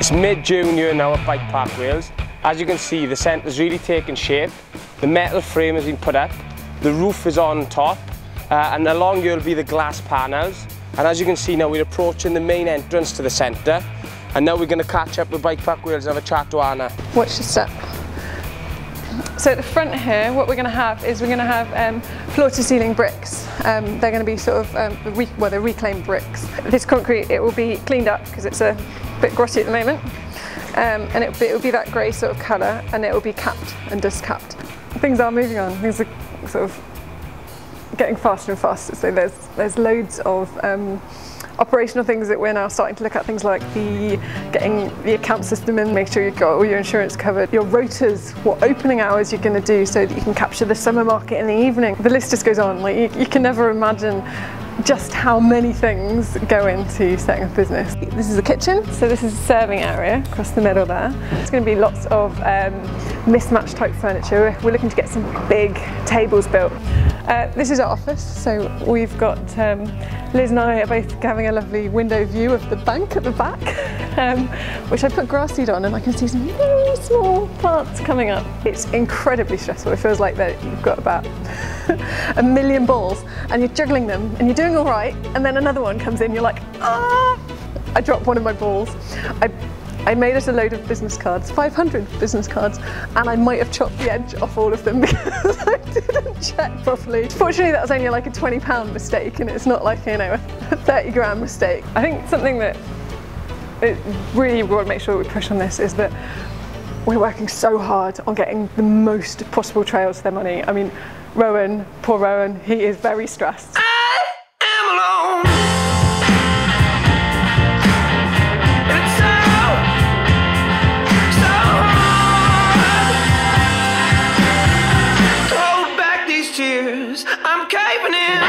It's mid-June here now at Bikepark Wales. As you can see, the centre's really taken shape. The metal frame has been put up, the roof is on top, and along here will be the glass panels. And as you can see now, we're approaching the main entrance to the centre. And now we're going to catch up with Bikepark Wales and have a chat to Anna. Watch your step. So at the front here, what we're going to have is we're going to have floor-to-ceiling bricks. They're going to be sort of they're reclaimed bricks. This concrete, it will be cleaned up because it's a bit grotty at the moment, and it will be that grey sort of colour, and it will be capped and dust capped. Things are moving on. Things are sort of getting faster and faster. So there's loads of operational things that we're now starting to look at, things like getting the account system in, make sure you've got all your insurance covered, your rotas, what opening hours you're going to do so that you can capture the summer market in the evening. The list just goes on. Like you can never imagine just how many things go into setting up a business. This is the kitchen, so this is a serving area across the middle there. It's going to be lots of mismatched type furniture. We're looking to get some big tables built. This is our office, so we've got Liz and I are both having a lovely window view of the bank at the back, which I put grass seed on, and I can see some very small plants coming up. It's incredibly stressful. It feels like that you've got about 1 million balls and you're juggling them and you're doing all right, and then another one comes in, you're like, ah! I dropped one of my balls. I made us a load of business cards, 500 business cards, and I might have chopped the edge off all of them because I didn't check properly. Fortunately, that was only like a £20 mistake, and it's not like, you know, a 30 grand mistake. I think something that really we want to make sure we push on this is that we're working so hard on getting the most possible trails for their money. I mean, Rowan, poor Rowan, he is very stressed. I am alone. I'm caving in.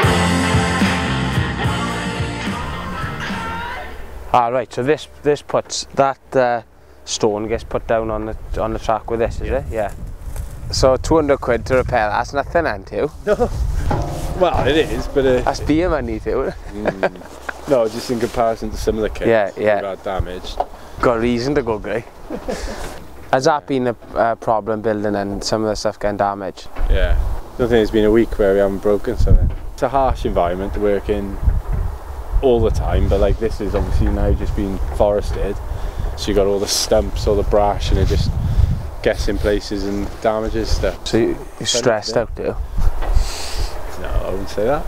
Right, so this puts that stone gets put down on the track with this, is it? Yeah. So 200 quid to repair that's nothing, ain't you? No. Well, it is, but that's beer money too. No, just in comparison to some of the kits that got damaged. Got a reason to go grey. Has that been a problem building and some of the stuff getting damaged? Yeah. I don't think it's been a week where we haven't broken something. It's a harsh environment to work in all the time, but like this is obviously now just been forested, so you got all the stumps, all the brash, and it just gets in places and damages stuff. So you're stressed out, do you? No, I wouldn't say that.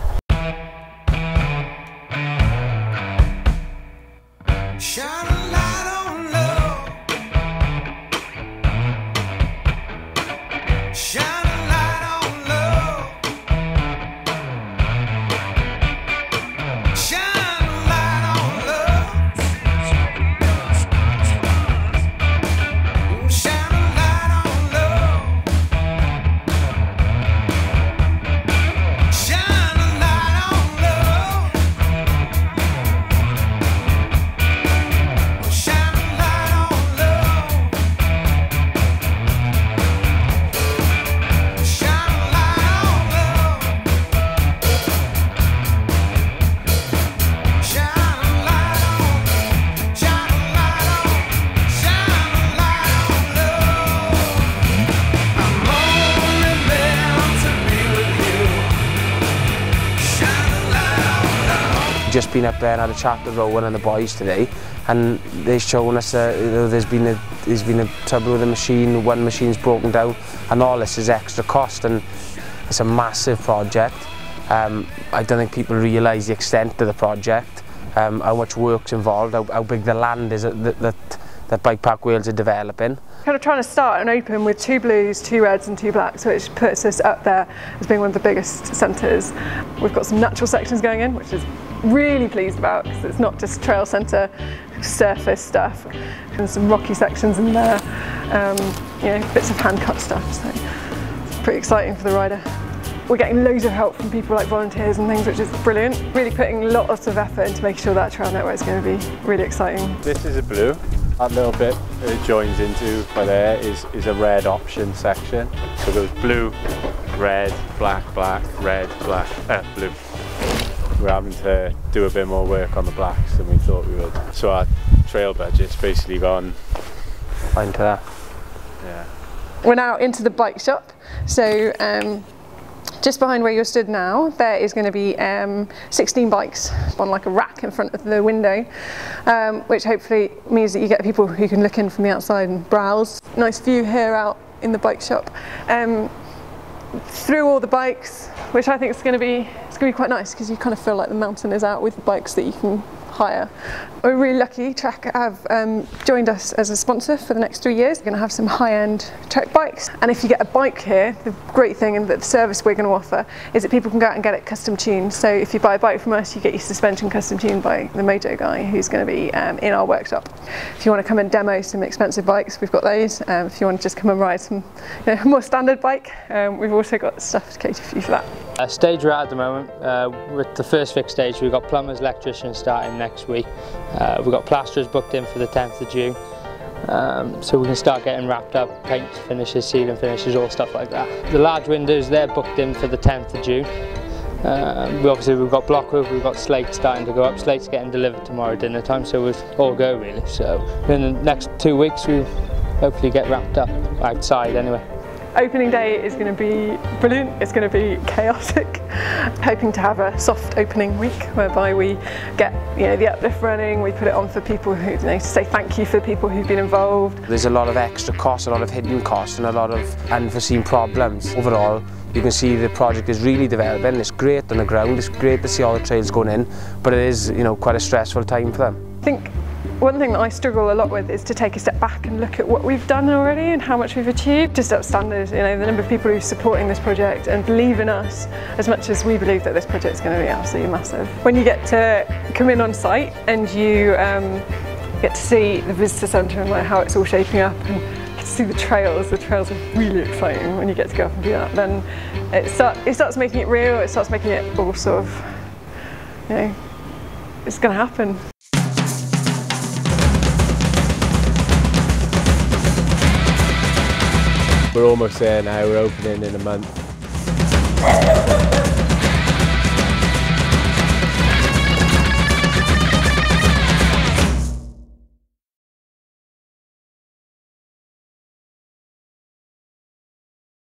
Just been up there and had a chat with Rowan and the boys today, and they've shown us there's been a trouble with the machine, one machine's broken down, and all this is extra cost, and it's a massive project. I don't think people realise the extent of the project, how much work's involved, how big the land is that Bikepark Wales are developing. Kind of trying to start and open with 2 blues, 2 reds and 2 blacks, which puts us up there as being one of the biggest centres. We've got some natural sections going in, which is really pleased about, because it's not just trail centre surface stuff, and some rocky sections in there, you know, bits of hand cut stuff, so it's pretty exciting for the rider. We're getting loads of help from people like volunteers and things, which is brilliant. Really putting lots of effort into making sure that trail network is going to be really exciting. This is a blue. That little bit it joins into by there is a red option section. So it goes blue, red, black, black, red, black, blue. We're having to do a bit more work on the blacks than we thought we would. So our trail budget's basically gone into that. Yeah. We're now into the bike shop. So just behind where you're stood now, there is going to be 16 bikes on like a rack in front of the window, which hopefully means that you get people who can look in from the outside and browse. Nice view here out in the bike shop. Through all the bikes, which I think is going to be quite nice, because you kind of feel like the mountain is out with the bikes that you can hire. We're really lucky. Trek have joined us as a sponsor for the next 3 years. We're going to have some high-end Trek bikes, and if you get a bike here, the great thing and the service we're going to offer is that people can go out and get it custom tuned. So if you buy a bike from us, you get your suspension custom tuned by the mojo guy who's going to be in our workshop. If you want to come and demo some expensive bikes, we've got those. If you want to just come and ride some more standard bike, we've also got stuff to cater for you for that. Stage we're at the moment, with the first fixed stage, we've got plumbers, electricians starting next week. We've got plasterers booked in for the 10th of June. So we can start getting wrapped up, paint finishes, ceiling finishes, all stuff like that. The large windows, they're booked in for the 10th of June. We've got blockwork, we've got slate starting to go up. Slate's getting delivered tomorrow dinner time, so we'll all go really. So in the next 2 weeks we'll hopefully get wrapped up, outside anyway. Opening day is going to be brilliant, it's going to be chaotic. Hoping to have a soft opening week whereby we get the uplift running, we put it on for people who to say thank you for the people who've been involved. There's a lot of extra costs, a lot of hidden costs and a lot of unforeseen problems. Overall, you can see the project is really developing. It's great on the ground, it's great to see all the trails going in, but it is quite a stressful time for them. I think one thing that I struggle a lot with is to take a step back and look at what we've done already and how much we've achieved. Just outstanding, the number of people who are supporting this project and believe in us as much as we believe that this project is going to be absolutely massive. When you get to come in on site and you get to see the visitor centre and like how it's all shaping up, and get to see the trails are really exciting when you get to go up and do that. Then it starts making it real, it starts making it all sort of, it's going to happen. We're almost there now, we're opening in a month.